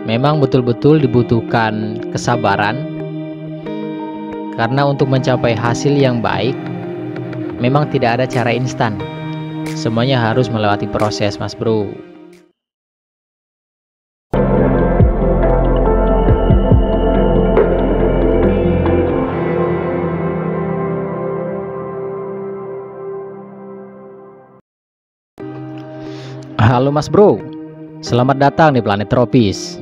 Memang betul-betul dibutuhkan kesabaran, karena untuk mencapai hasil yang baik memang tidak ada cara instan. Semuanya harus melewati proses, Mas Bro. Halo Mas Bro, selamat datang di planet tropis.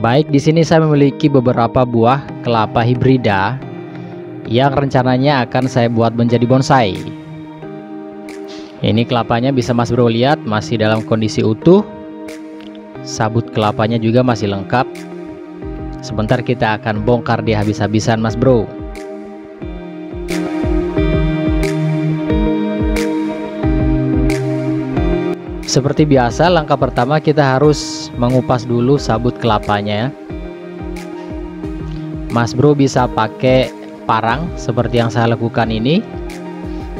Baik, di sini saya memiliki beberapa buah kelapa hibrida yang rencananya akan saya buat menjadi bonsai. Ini kelapanya bisa Mas Bro lihat masih dalam kondisi utuh. Sabut kelapanya juga masih lengkap. Sebentar kita akan bongkar dia habis-habisan, Mas Bro. Seperti biasa, langkah pertama kita harus mengupas dulu sabut kelapanya. Mas Bro bisa pakai parang seperti yang saya lakukan ini,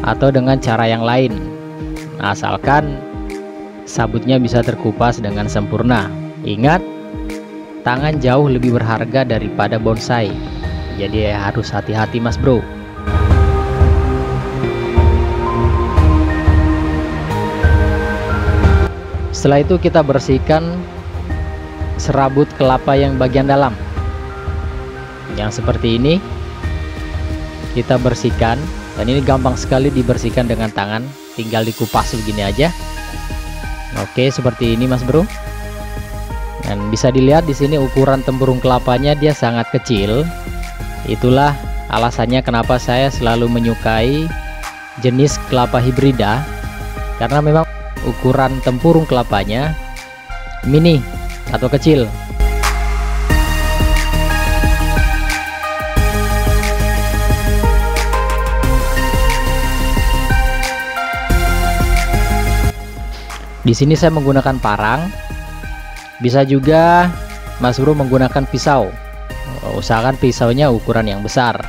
atau dengan cara yang lain, asalkan sabutnya bisa terkupas dengan sempurna. Ingat, tangan jauh lebih berharga daripada bonsai, jadi harus hati-hati Mas Bro. Setelah itu kita bersihkan serabut kelapa yang bagian dalam, yang seperti ini. Kita bersihkan, dan ini gampang sekali dibersihkan dengan tangan, tinggal dikupas begini aja. Oke, seperti ini Mas Bro. Dan bisa dilihat di sini ukuran tempurung kelapanya dia sangat kecil. Itulah alasannya kenapa saya selalu menyukai jenis kelapa hibrida, karena memang ukuran tempurung kelapanya mini atau kecil. Di sini saya menggunakan parang, bisa juga Mas Bro menggunakan pisau. Usahakan pisaunya ukuran yang besar.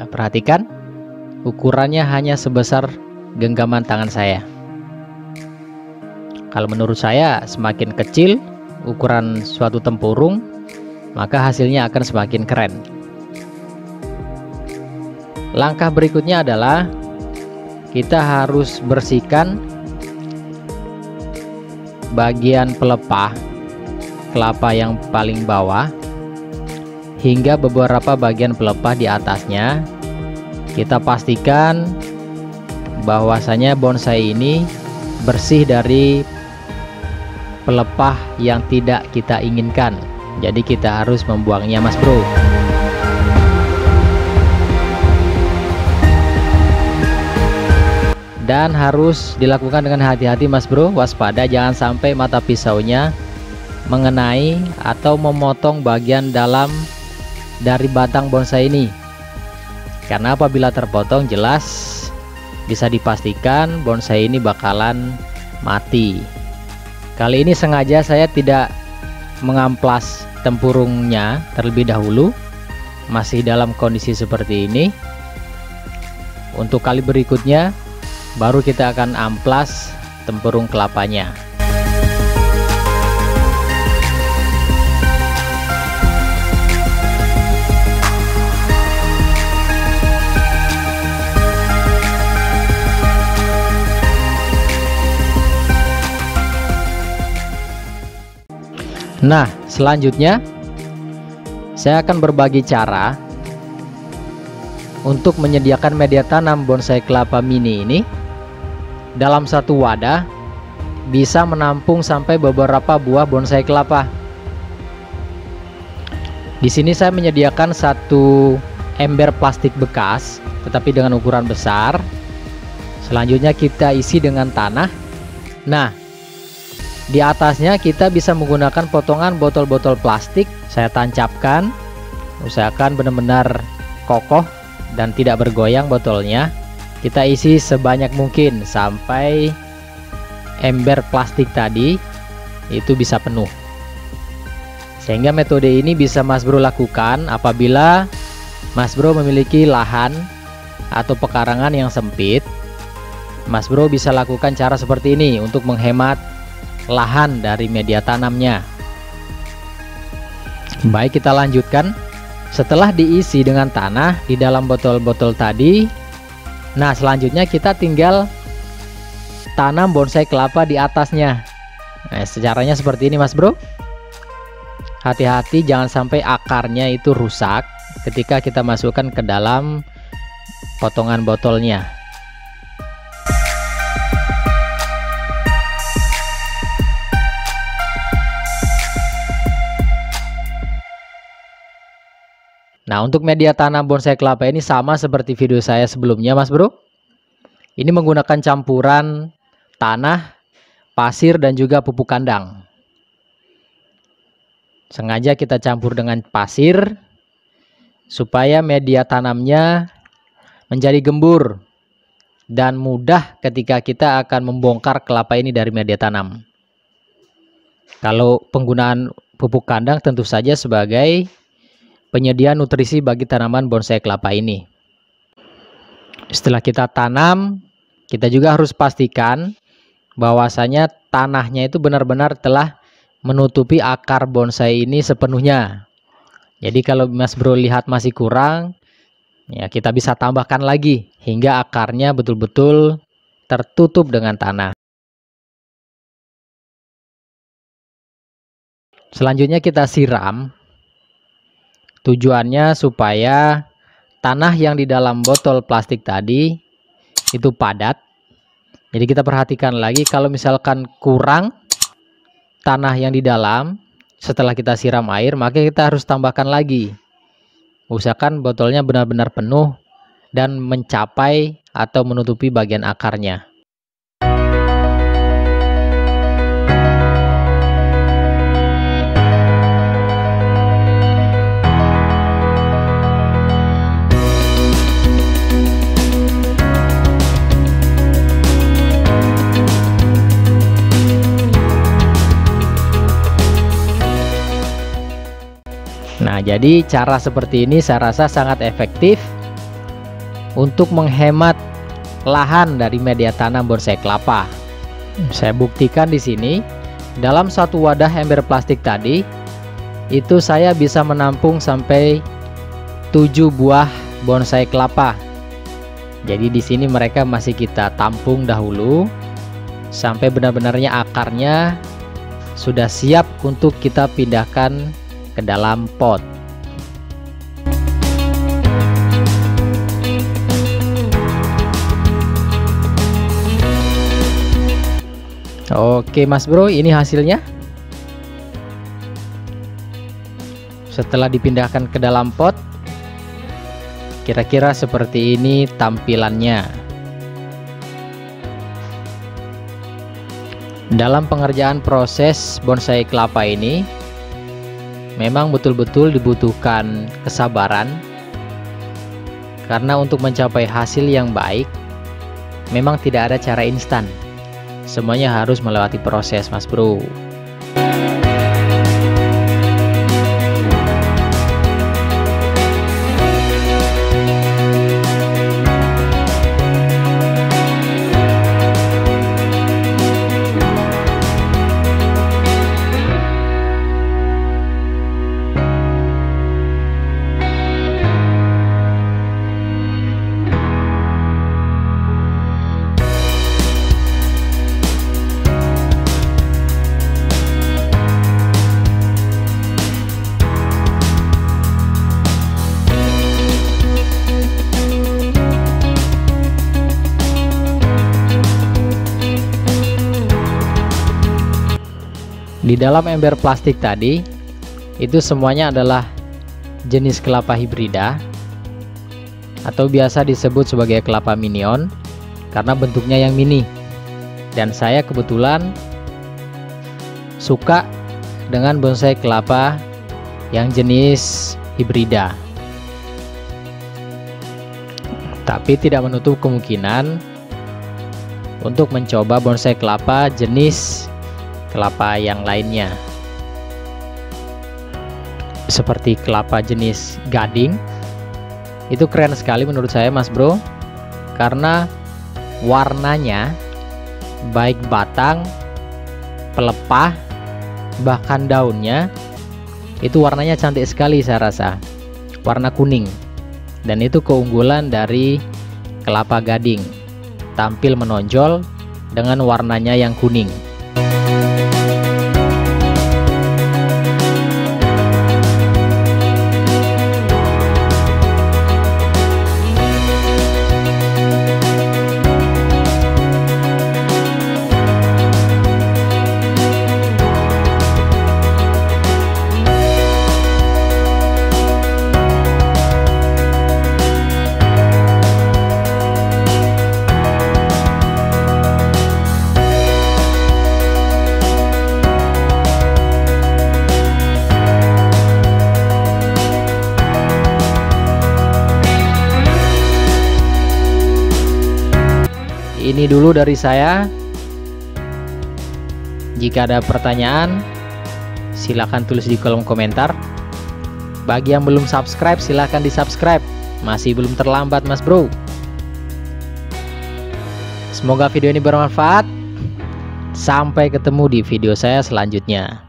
Perhatikan, ukurannya hanya sebesar genggaman tangan saya. Kalau menurut saya, semakin kecil ukuran suatu tempurung, maka hasilnya akan semakin keren. Langkah berikutnya adalah kita harus bersihkan bagian pelepah kelapa yang paling bawah hingga beberapa bagian pelepah di atasnya. Kita pastikan bahwasanya bonsai ini bersih dari pelepah yang tidak kita inginkan. Jadi kita harus membuangnya Mas Bro. Dan harus dilakukan dengan hati-hati Mas Bro, waspada jangan sampai mata pisaunya mengenai atau memotong bagian dalam dari batang bonsai ini. Karena apabila terpotong, jelas bisa dipastikan bonsai ini bakalan mati. Kali ini sengaja saya tidak mengamplas tempurungnya terlebih dahulu, masih dalam kondisi seperti ini. Untuk kali berikutnya baru kita akan amplas tempurung kelapanya. Nah, selanjutnya saya akan berbagi cara untuk menyediakan media tanam bonsai kelapa mini ini. Dalam satu wadah bisa menampung sampai beberapa buah bonsai kelapa. Di sini saya menyediakan satu ember plastik bekas, tetapi dengan ukuran besar. Selanjutnya kita isi dengan tanah. Nah, di atasnya kita bisa menggunakan potongan botol-botol plastik. Saya tancapkan, usahakan benar-benar kokoh dan tidak bergoyang botolnya. Kita isi sebanyak mungkin sampai ember plastik tadi itu bisa penuh. Sehingga metode ini bisa Mas Bro lakukan apabila Mas Bro memiliki lahan atau pekarangan yang sempit, Mas Bro bisa lakukan cara seperti ini untuk menghemat lahan dari media tanamnya. Baik, kita lanjutkan. Setelah diisi dengan tanah di dalam botol-botol tadi, nah selanjutnya kita tinggal tanam bonsai kelapa di atasnya. Nah, caranya seperti ini Mas Bro. Hati-hati jangan sampai akarnya itu rusak ketika kita masukkan ke dalam potongan botolnya. Nah, untuk media tanam bonsai kelapa ini sama seperti video saya sebelumnya Mas Bro. Ini menggunakan campuran tanah, pasir, dan juga pupuk kandang. Sengaja kita campur dengan pasir supaya media tanamnya menjadi gembur dan mudah ketika kita akan membongkar kelapa ini dari media tanam. Kalau penggunaan pupuk kandang tentu saja sebagai penyedia nutrisi bagi tanaman bonsai kelapa ini. Setelah kita tanam, kita juga harus pastikan bahwasanya tanahnya itu benar-benar telah menutupi akar bonsai ini sepenuhnya. Jadi kalau Mas Bro lihat masih kurang, ya kita bisa tambahkan lagi hingga akarnya betul-betul tertutup dengan tanah. Selanjutnya kita siram. Tujuannya supaya tanah yang di dalam botol plastik tadi itu padat. Jadi kita perhatikan lagi kalau misalkan kurang tanah yang di dalam setelah kita siram air, maka kita harus tambahkan lagi. Usahakan botolnya benar-benar penuh dan mencapai atau menutupi bagian akarnya. Nah, jadi cara seperti ini saya rasa sangat efektif untuk menghemat lahan dari media tanam bonsai kelapa. Saya buktikan di sini, dalam satu wadah ember plastik tadi, itu saya bisa menampung sampai 7 buah bonsai kelapa. Jadi di sini mereka masih kita tampung dahulu sampai benar-benarnya akarnya sudah siap untuk kita pindahkan ke dalam pot. Oke Mas Bro, ini hasilnya. Setelah dipindahkan ke dalam pot, kira-kira seperti ini tampilannya. Dalam pengerjaan proses bonsai kelapa ini memang betul-betul dibutuhkan kesabaran, karena untuk mencapai hasil yang baik memang tidak ada cara instan. Semuanya harus melewati proses Mas Bro. Di dalam ember plastik tadi itu semuanya adalah jenis kelapa hibrida atau biasa disebut sebagai kelapa minion karena bentuknya yang mini, dan saya kebetulan suka dengan bonsai kelapa yang jenis hibrida, tapi tidak menutup kemungkinan untuk mencoba bonsai kelapa jenis kelapa yang lainnya, seperti kelapa jenis gading Itu keren sekali menurut saya Mas Bro, karena warnanya baik batang, pelepah, bahkan daunnya itu warnanya cantik sekali, saya rasa warna kuning. Dan itu keunggulan dari kelapa gading, tampil menonjol dengan warnanya yang kuning. Ini dulu dari saya. Jika ada pertanyaan, silahkan tulis di kolom komentar. Bagi yang belum subscribe, silahkan di subscribe. Masih belum terlambat Mas Bro. Semoga video ini bermanfaat. Sampai ketemu di video saya selanjutnya.